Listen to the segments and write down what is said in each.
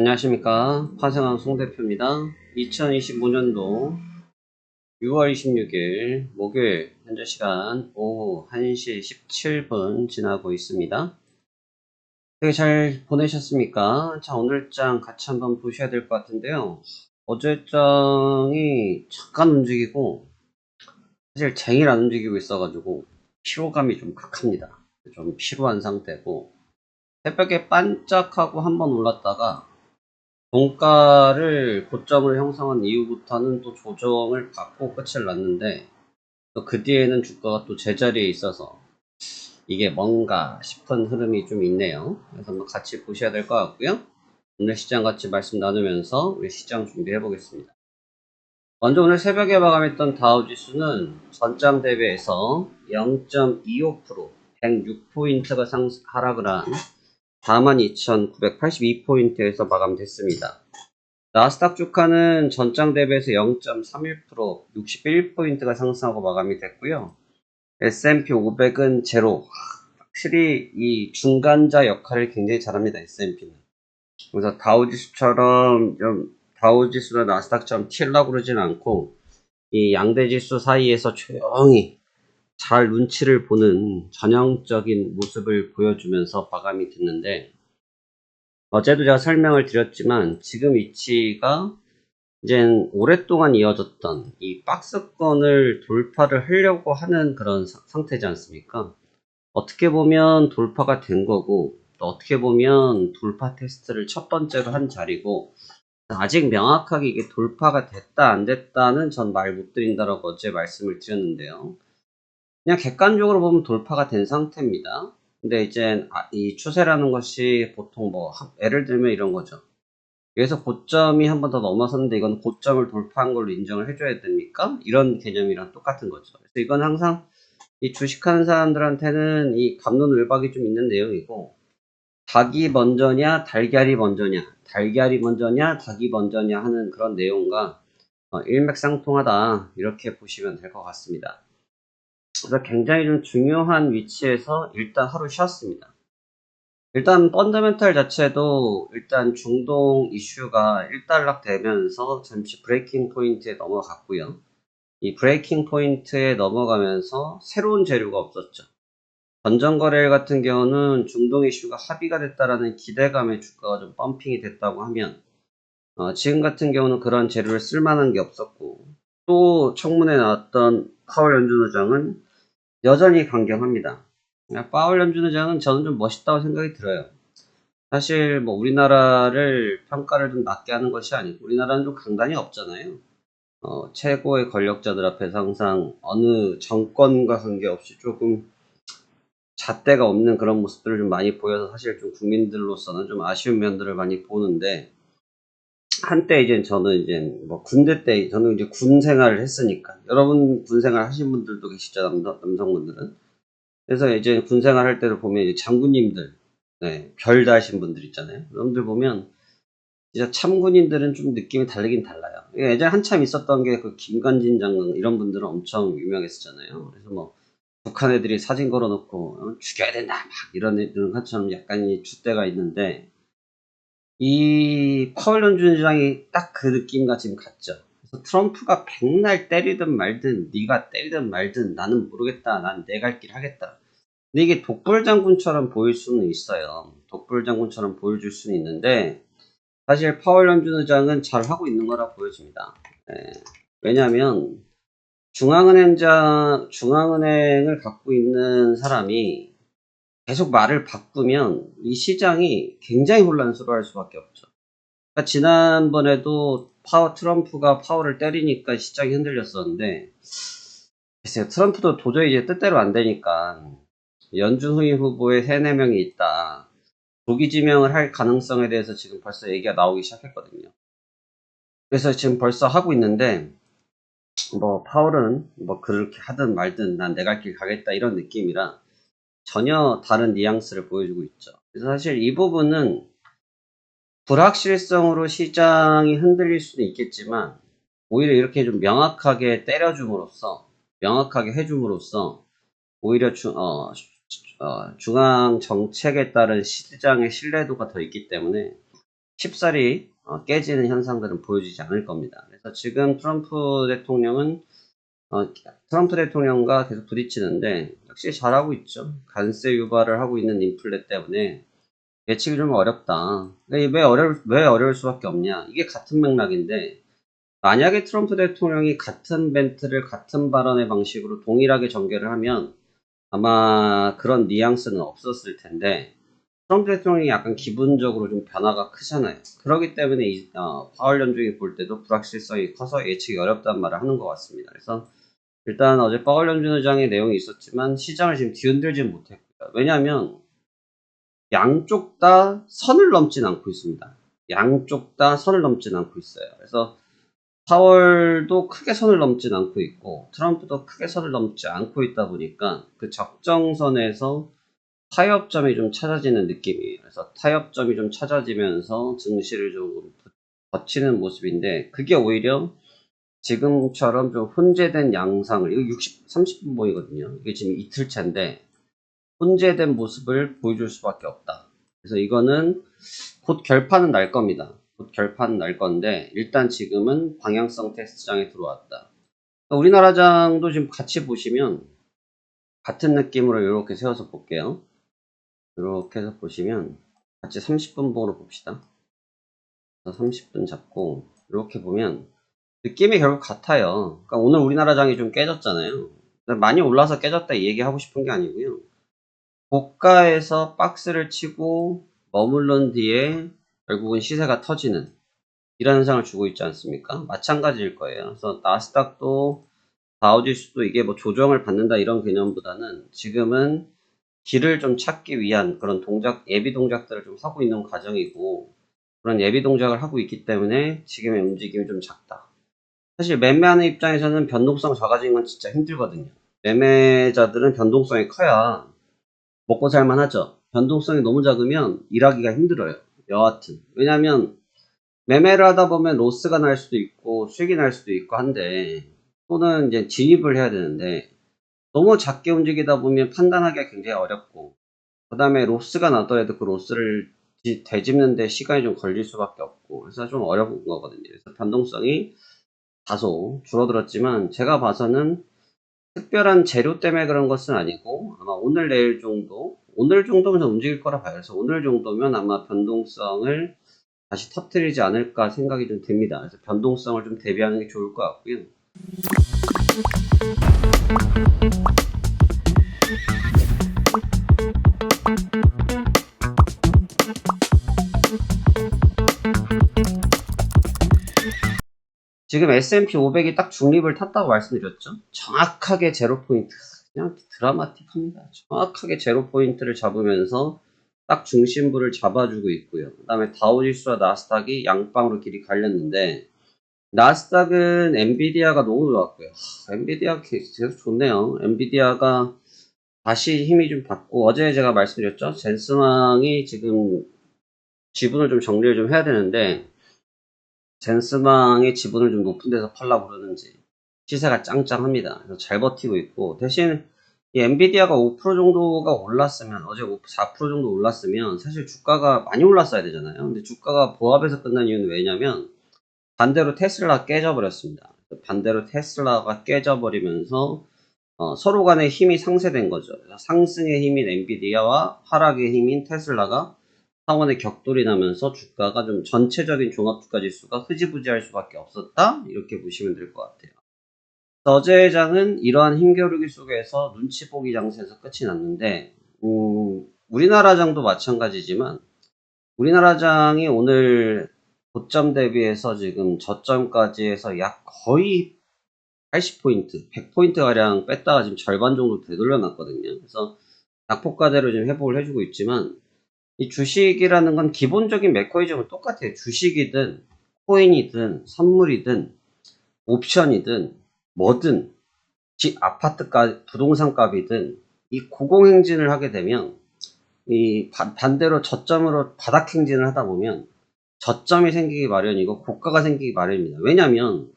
안녕하십니까. 화성한 송 대표입니다. 2025년도 6월 26일 목요일 현재 시간 오후 1시 17분 지나고 있습니다. 되게 잘 보내셨습니까? 자, 오늘 장 같이 한번 보셔야 될 것 같은데요. 어제 장이 잠깐 움직이고 사실 쟁일 안 움직이고 있어가지고 피로감이 좀 극합니다. 좀 피로한 상태고 새벽에 반짝하고 한번 올랐다가 종가를 고점을 형성한 이후부터는 또 조정을 받고 끝을 났는데 또 그 뒤에는 주가가 또 제자리에 있어서 이게 뭔가 싶은 흐름이 좀 있네요. 그래서 한번 같이 보셔야 될 것 같고요. 오늘 시장 같이 말씀 나누면서 우리 시장 준비해 보겠습니다. 먼저 오늘 새벽에 마감했던 다우지수는 전장 대비해서 0.25% 106포인트가 하락을 한 42,982포인트에서 마감됐습니다. 나스닥 주가는 전장 대비해서 0.31% 61포인트가 상승하고 마감이 됐고요. S&P 500은 제로. 확실히 이 중간자 역할을 굉장히 잘합니다. S&P는. 그래서 다우지수처럼 좀 다우지수나 나스닥처럼 튀려고 그러진 않고 이 양대지수 사이에서 조용히 잘 눈치를 보는 전형적인 모습을 보여주면서 마감이 됐는데 어제도 제가 설명을 드렸지만 지금 위치가 이제 오랫동안 이어졌던 이 박스권을 돌파를 하려고 하는 그런 상태지 않습니까? 어떻게 보면 돌파가 된 거고 또 어떻게 보면 돌파 테스트를 첫 번째로 한 자리고 아직 명확하게 이게 돌파가 됐다 안 됐다는 전 말 못 드린다라고 어제 말씀을 드렸는데요. 그냥 객관적으로 보면 돌파가 된 상태입니다. 근데 이제 이 추세라는 것이 보통 뭐 예를 들면 이런 거죠. 여기서 고점이 한 번 더 넘어섰는데 이건 고점을 돌파한 걸로 인정을 해줘야 됩니까? 이런 개념이랑 똑같은 거죠. 그래서 이건 항상 이 주식하는 사람들한테는 이 갑론을박이 좀 있는 내용이고 닭이 먼저냐 달걀이 먼저냐 달걀이 먼저냐 닭이 먼저냐 하는 그런 내용과 일맥상통하다 이렇게 보시면 될 것 같습니다. 그래서 굉장히 좀 중요한 위치에서 일단 하루 쉬었습니다. 일단 펀더멘탈 자체도 일단 중동 이슈가 일단락 되면서 잠시 브레이킹 포인트에 넘어갔고요. 이 브레이킹 포인트에 넘어가면서 새로운 재료가 없었죠. 전전거래 같은 경우는 중동 이슈가 합의가 됐다라는 기대감에 주가가 좀 펌핑이 됐다고 하면 지금 같은 경우는 그런 재료를 쓸만한 게 없었고 또 청문회 나왔던 파월 연준 의장은 여전히 강경합니다. 파월 연준 의장은 저는 좀 멋있다고 생각이 들어요. 사실 뭐 우리나라를 평가를 좀 낮게 하는 것이 아니고 우리나라는 좀 강단이 없잖아요. 최고의 권력자들 앞에서 항상 어느 정권과 관계없이 조금 잣대가 없는 그런 모습들을 좀 많이 보여서 사실 좀 국민들로서는 좀 아쉬운 면들을 많이 보는데 한때 이제 저는 이제 뭐 군대 때 저는 이제 군 생활을 했으니까 여러분 군 생활 하신 분들도 계시죠 남성분들은 그래서 이제 군 생활할 때를 보면 이제 장군님들 네, 별 다신 분들 있잖아요. 여러분들 보면 진짜 참군인들은 좀 느낌이 다르긴 달라요. 예전에 한참 있었던 게 그 김관진 장군 이런 분들은 엄청 유명했었잖아요. 그래서 뭐 북한 애들이 사진 걸어놓고 죽여야 된다 막 이런 것처럼 약간 이 줏대가 있는데 이 파월 연준장이 딱 그 느낌과 지금 같죠. 그래서 트럼프가 백날 때리든 말든 네가 때리든 말든 나는 모르겠다. 난 내 갈 길 하겠다. 근데 이게 독불장군처럼 보일 수는 있어요. 독불장군처럼 보여줄 수는 있는데 사실 파월 연준 의장은 잘 하고 있는 거라 보여집니다. 예. 왜냐하면 중앙은행을 갖고 있는 사람이 계속 말을 바꾸면 이 시장이 굉장히 혼란스러워할 수밖에 없죠. 그러니까 지난번에도 트럼프가 파월을 때리니까 시장이 흔들렸었는데 글쎄요, 트럼프도 도저히 이제 뜻대로 안 되니까 연준 후임 후보에 3, 4명이 있다. 조기 지명을 할 가능성에 대해서 지금 벌써 얘기가 나오기 시작했거든요. 그래서 지금 벌써 하고 있는데 뭐 파월은 뭐 그렇게 하든 말든 난 내 갈 길 가겠다 이런 느낌이라 전혀 다른 뉘앙스를 보여주고 있죠. 그래서 사실 이 부분은 불확실성으로 시장이 흔들릴 수는 있겠지만 오히려 이렇게 좀 명확하게 때려줌으로써 명확하게 해줌으로써 오히려 중앙 정책에 따른 시장의 신뢰도가 더 있기 때문에 쉽사리 깨지는 현상들은 보여지지 않을 겁니다. 그래서 지금 트럼프 대통령과 계속 부딪히는데 역시 잘하고 있죠. 관세 유발을 하고 있는 인플레 때문에 예측이 좀 어렵다. 왜 어려울 수밖에 없냐? 이게 같은 맥락인데 만약에 트럼프 대통령이 같은 멘트를 같은 발언의 방식으로 동일하게 전개를 하면 아마 그런 뉘앙스는 없었을 텐데 트럼프 대통령이 약간 기분적으로 좀 변화가 크잖아요. 그렇기 때문에 파월 연중이 볼 때도 불확실성이 커서 예측이 어렵다는 말을 하는 것 같습니다. 그래서 일단 어제 파월 연준 의장의 내용이 있었지만 시장을 지금 뒤흔들지는 못했고요. 왜냐하면 양쪽 다 선을 넘진 않고 있습니다. 양쪽 다 선을 넘진 않고 있어요. 그래서 파월도 크게 선을 넘진 않고 있고 트럼프도 크게 선을 넘지 않고 있다 보니까 그 적정선에서 타협점이 좀 찾아지는 느낌이에요. 그래서 타협점이 좀 찾아지면서 증시를 좀 버티는 모습인데 그게 오히려 지금처럼 좀 혼재된 양상을 이거 30분 모이거든요. 이게 지금 이틀차인데 혼재된 모습을 보여줄 수밖에 없다. 그래서 이거는 곧 결판은 날 겁니다. 곧 결판은 날 건데 일단 지금은 방향성 테스트장에 들어왔다. 우리나라장도 지금 같이 보시면 같은 느낌으로 이렇게 세워서 볼게요. 이렇게 해서 보시면 같이 30분 보러 봅시다. 30분 잡고 이렇게 보면 느낌이 결국 같아요. 그러니까 오늘 우리나라장이 좀 깨졌잖아요. 많이 올라서 깨졌다 이 얘기하고 싶은 게 아니고요. 고가에서 박스를 치고 머무른 뒤에 결국은 시세가 터지는 이런 현상을 주고 있지 않습니까? 마찬가지일 거예요. 그래서 나스닥도 다우지수도 이게 뭐 조정을 받는다 이런 개념보다는 지금은 길을 좀 찾기 위한 그런 예비 동작들을 좀 하고 있는 과정이고 그런 예비 동작을 하고 있기 때문에 지금의 움직임이 좀 작다. 사실 매매하는 입장에서는 변동성 작아지는 건 진짜 힘들거든요. 매매자들은 변동성이 커야 먹고 살만 하죠. 변동성이 너무 작으면 일하기가 힘들어요. 여하튼. 왜냐면 매매를 하다 보면 로스가 날 수도 있고 수익이 날 수도 있고 한데 또는 이제 진입을 해야 되는데 너무 작게 움직이다 보면 판단하기가 굉장히 어렵고 그 다음에 로스가 나더라도 그 로스를 되짚는 데 시간이 좀 걸릴 수밖에 없고 그래서 좀 어려운 거거든요. 그래서 변동성이 다소 줄어들었지만 제가 봐서는 특별한 재료 때문에 그런 것은 아니고 아마 오늘 내일 정도 오늘 정도면 움직일 거라 봐요. 그래서 오늘 정도면 아마 변동성을 다시 터뜨리지 않을까 생각이 좀 듭니다. 그래서 변동성을 좀 대비하는 게 좋을 것 같고요. 지금 S&P 500이 딱 중립을 탔다고 말씀드렸죠. 정확하게 제로 포인트. 그냥 드라마틱합니다. 정확하게 제로 포인트를 잡으면서 딱 중심부를 잡아주고 있고요. 그 다음에 다우지수와 나스닥이 양방으로 길이 갈렸는데 나스닥은 엔비디아가 너무 좋았고요. 엔비디아 계속 좋네요. 엔비디아가 다시 힘이 좀 받고 어제 제가 말씀드렸죠. 젠스망이 지금 지분을 좀 정리를 좀 해야 되는데 젠스망의 지분을 좀 높은 데서 팔라고 그러는지 시세가 짱짱합니다. 그래서 잘 버티고 있고 대신 이 엔비디아가 5% 정도가 올랐으면 어제 4% 정도 올랐으면 사실 주가가 많이 올랐어야 되잖아요. 근데 주가가 보합에서 끝난 이유는 왜냐면 반대로 테슬라가 깨져버렸습니다. 반대로 테슬라가 깨져버리면서 서로 간의 힘이 상쇄된 거죠. 상승의 힘인 엔비디아와 하락의 힘인 테슬라가 상원의 격돌이 나면서 주가가 좀 전체적인 종합주가 지수가 흐지부지할 수밖에 없었다 이렇게 보시면 될 것 같아요. 어제의 장은 이러한 힘겨루기 속에서 눈치 보기 장세에서 끝이 났는데 우리나라 장도 마찬가지지만 우리나라 장이 오늘 고점 대비해서 지금 저점까지 해서 약 거의 80포인트, 100포인트 가량 뺐다가 지금 절반 정도 되돌려놨거든요. 그래서 낙폭과대로 지금 회복을 해주고 있지만 이 주식이라는 건 기본적인 메커니즘은 똑같아요. 주식이든 코인이든 선물이든 옵션이든 뭐든 아파트가 부동산 값이든 이 고공행진을 하게 되면 이 반대로 저점으로 바닥 행진을 하다 보면 저점이 생기기 마련이고 고가가 생기기 마련입니다. 왜냐면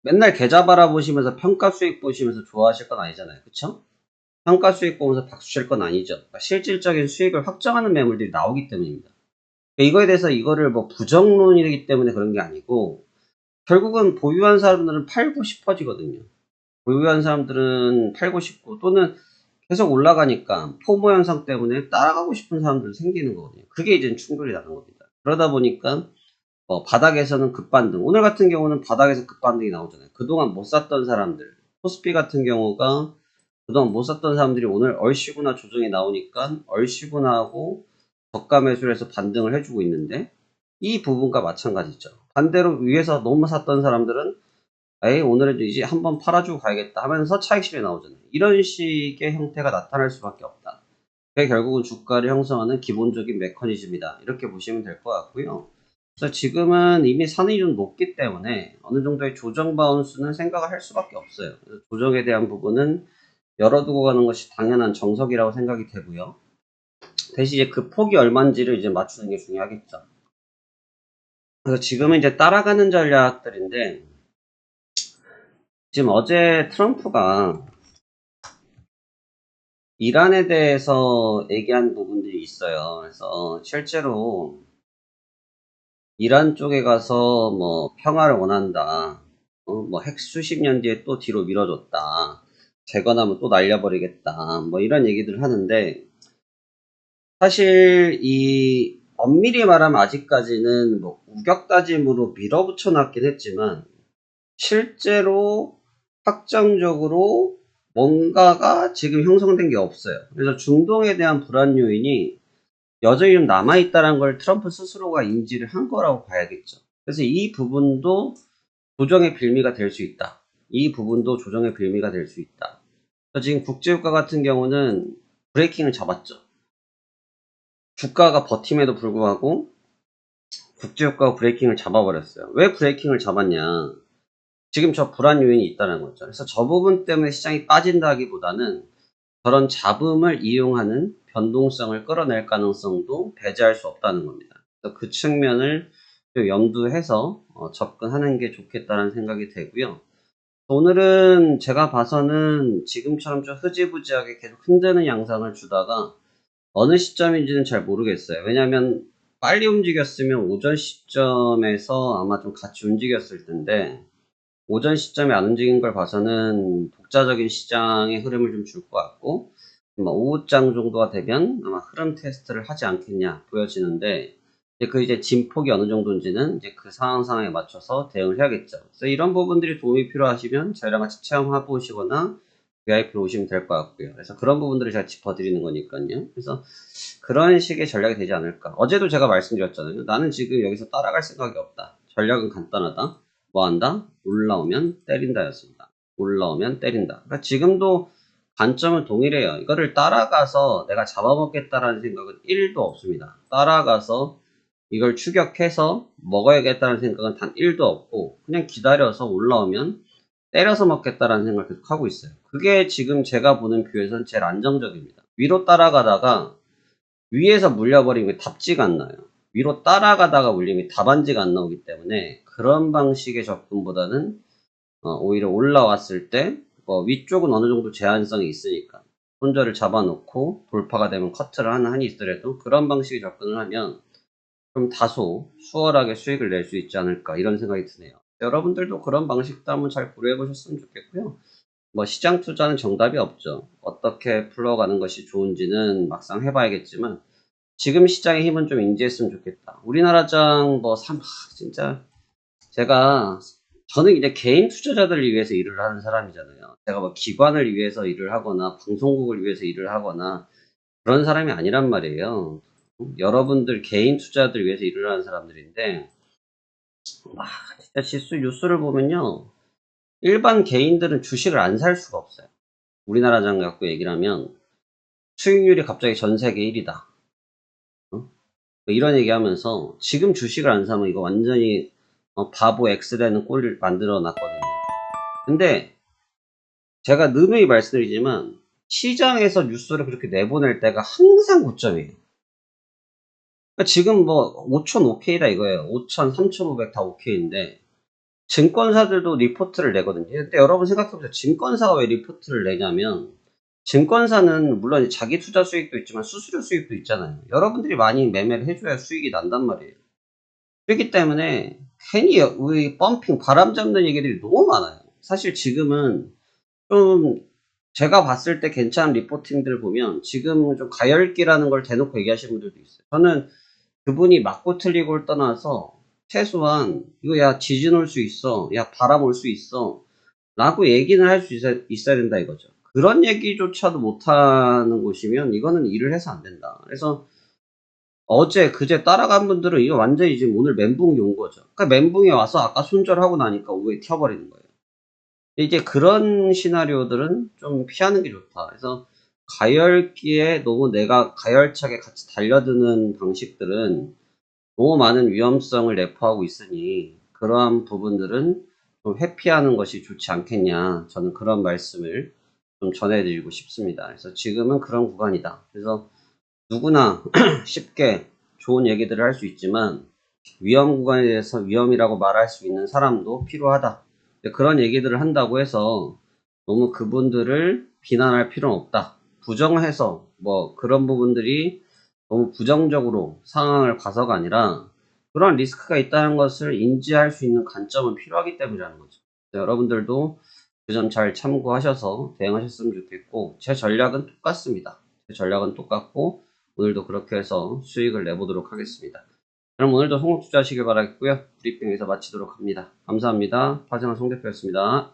맨날 계좌 바라보시면서 평가 수익 보시면서 좋아하실 건 아니잖아요. 그쵸? 평가 수익 보면서 박수 칠 건 아니죠. 그러니까 실질적인 수익을 확정하는 매물들이 나오기 때문입니다. 이거에 대해서 이거를 뭐 부정론이기 때문에 그런 게 아니고, 결국은 보유한 사람들은 팔고 싶어지거든요. 보유한 사람들은 팔고 싶고, 또는 계속 올라가니까 포모 현상 때문에 따라가고 싶은 사람들이 생기는 거거든요. 그게 이제 충돌이 나는 겁니다. 그러다 보니까 바닥에서는 급반등, 오늘 같은 경우는 바닥에서 급반등이 나오잖아요. 그동안 못 샀던 사람들, 코스피 같은 경우가 그동안 못 샀던 사람들이 오늘 얼씨구나 조정이 나오니까 얼씨구나 하고 저가 매수를 해서 반등을 해주고 있는데, 이 부분과 마찬가지죠. 반대로 위에서 너무 샀던 사람들은 에이, 오늘은 이제 한번 팔아주고 가야겠다 하면서 차익실이 나오잖아요. 이런 식의 형태가 나타날 수밖에 없다. 그게 결국은 주가를 형성하는 기본적인 메커니즘이다. 이렇게 보시면 될 것 같고요. 그래서 지금은 이미 산이 좀 높기 때문에 어느 정도의 조정 바운스는 생각을 할 수밖에 없어요. 그래서 조정에 대한 부분은 열어두고 가는 것이 당연한 정석이라고 생각이 되고요. 대신 이제 그 폭이 얼마인지를 이제 맞추는 게 중요하겠죠. 그래서 지금은 이제 따라가는 전략들인데, 지금 어제 트럼프가 이란에 대해서 얘기한 부분들이 있어요. 그래서 실제로 이란 쪽에 가서 뭐 평화를 원한다. 뭐 핵 수십 년 뒤에 또 뒤로 밀어줬다. 재건하면 또 날려버리겠다. 뭐 이런 얘기들을 하는데, 사실 이 엄밀히 말하면 아직까지는 뭐 우격다짐으로 밀어붙여 놨긴 했지만, 실제로 확정적으로 뭔가가 지금 형성된 게 없어요. 그래서 중동에 대한 불안 요인이 여전히 좀 남아있다는 걸 트럼프 스스로가 인지를 한 거라고 봐야겠죠. 그래서 이 부분도 조정의 빌미가 될 수 있다. 이 부분도 조정의 빌미가 될 수 있다. 지금 국제유가 같은 경우는 브레이킹을 잡았죠. 주가가 버팀에도 불구하고 국제유가가 브레이킹을 잡아버렸어요. 왜 브레이킹을 잡았냐? 지금 저 불안 요인이 있다는 거죠. 그래서 저 부분 때문에 시장이 빠진다기보다는 저런 잡음을 이용하는 변동성을 끌어낼 가능성도 배제할 수 없다는 겁니다. 그래서 그 측면을 염두해서 접근하는 게 좋겠다는 생각이 되고요. 오늘은 제가 봐서는 지금처럼 좀 흐지부지하게 계속 흔드는 양상을 주다가 어느 시점인지는 잘 모르겠어요. 왜냐하면 빨리 움직였으면 오전 시점에서 아마 좀 같이 움직였을 텐데, 오전 시점에 안 움직인 걸 봐서는 독자적인 시장의 흐름을 좀 줄 것 같고, 오후장 정도가 되면 아마 흐름 테스트를 하지 않겠냐 보여지는데, 이제 진폭이 어느 정도인지는 이제 그 상황에 맞춰서 대응을 해야겠죠. 그래서 이런 부분들이 도움이 필요하시면 저희랑 같이 체험해 보시거나 VIP로 오시면 될 것 같고요. 그래서 그런 부분들을 제가 짚어드리는 거니까요. 그래서 그런 식의 전략이 되지 않을까. 어제도 제가 말씀드렸잖아요. 나는 지금 여기서 따라갈 생각이 없다. 전략은 간단하다. 뭐 한다? 올라오면 때린다 였습니다. 올라오면 때린다. 그러니까 지금도 관점은 동일해요. 이거를 따라가서 내가 잡아먹겠다라는 생각은 1도 없습니다. 따라가서 이걸 추격해서 먹어야겠다는 생각은 단 1도 없고, 그냥 기다려서 올라오면 때려서 먹겠다라는 생각을 계속 하고 있어요. 그게 지금 제가 보는 뷰에서는 제일 안정적입니다. 위로 따라가다가 위에서 물려버리면 답지가 안 나요. 위로 따라가다가 물리면 답안지가 안 나오기 때문에 그런 방식의 접근보다는 오히려 올라왔을 때 위쪽은 어느 정도 제한성이 있으니까 손절을 잡아놓고 돌파가 되면 커트를 하는 한이 있더라도 그런 방식의 접근을 하면 좀 다소 수월하게 수익을 낼 수 있지 않을까, 이런 생각이 드네요. 여러분들도 그런 방식도 한번 잘 고려해 보셨으면 좋겠고요. 뭐 시장 투자는 정답이 없죠. 어떻게 풀어가는 것이 좋은지는 막상 해봐야겠지만 지금 시장의 힘은 좀 인지했으면 좋겠다. 우리나라장 진짜 저는 이제 개인 투자자들을 위해서 일을 하는 사람이잖아요. 제가 뭐 기관을 위해서 일을 하거나 방송국을 위해서 일을 하거나 그런 사람이 아니란 말이에요. 여러분들 개인 투자자들 위해서 일을 하는 사람들인데, 진짜 지수 뉴스를 보면요, 일반 개인들은 주식을 안 살 수가 없어요. 우리나라장 갖고 얘기를 하면 수익률이 갑자기 전 세계 1위다. 이런 얘기 하면서 지금 주식을 안 사면 이거 완전히 바보 X되는 꼴을 만들어 놨거든요. 근데 제가 누누이 말씀드리지만 시장에서 뉴스를 그렇게 내보낼 때가 항상 고점이에요. 그러니까 지금 5천 오케이다 이거예요. 5천, 3,500 다 오케이인데 증권사들도 리포트를 내거든요. 근데 여러분 생각해보세요. 증권사가 왜 리포트를 내냐면 증권사는 물론 자기 투자 수익도 있지만 수수료 수익도 있잖아요. 여러분들이 많이 매매를 해줘야 수익이 난단 말이에요. 그렇기 때문에 괜히 우리 펌핑 바람 잡는 얘기들이 너무 많아요. 사실 지금은 좀 제가 봤을 때 괜찮은 리포팅들 보면 지금은 좀 가열기라는 걸 대놓고 얘기하시는 분들도 있어요. 저는 그분이 맞고 틀리고를 떠나서 최소한 이거 야 지진 올 수 있어, 야 바람 올 수 있어 라고 얘기는 할 수 있어야 된다 이거죠. 그런 얘기조차도 못하는 곳이면 이거는 일을 해서 안 된다. 그래서 어제 그제 따라간 분들은 이거 완전히 지금 오늘 멘붕이 온 거죠. 그러니까 멘붕이 와서 아까 손절하고 나니까 오후에 튀어버리는 거예요. 이제 그런 시나리오들은 좀 피하는 게 좋다. 그래서 가열기에 너무 내가 가열차게 같이 달려드는 방식들은 너무 많은 위험성을 내포하고 있으니 그러한 부분들은 좀 회피하는 것이 좋지 않겠냐. 저는 그런 말씀을 좀 전해드리고 싶습니다. 그래서 지금은 그런 구간이다. 그래서 누구나 쉽게 좋은 얘기들을 할 수 있지만 위험 구간에 대해서 위험이라고 말할 수 있는 사람도 필요하다. 그런 얘기들을 한다고 해서 너무 그분들을 비난할 필요는 없다. 부정해서 뭐 그런 부분들이 너무 부정적으로 상황을 봐서가 아니라 그런 리스크가 있다는 것을 인지할 수 있는 관점은 필요하기 때문이라는 거죠. 여러분들도 그 점 잘 참고하셔서 대응하셨으면 좋겠고 제 전략은 똑같습니다. 제 전략은 똑같고 오늘도 그렇게 해서 수익을 내보도록 하겠습니다. 그럼 오늘도 성공 투자하시길 바라겠고요. 브리핑 여기서 마치도록 합니다. 감사합니다. 파생한 송 대표였습니다.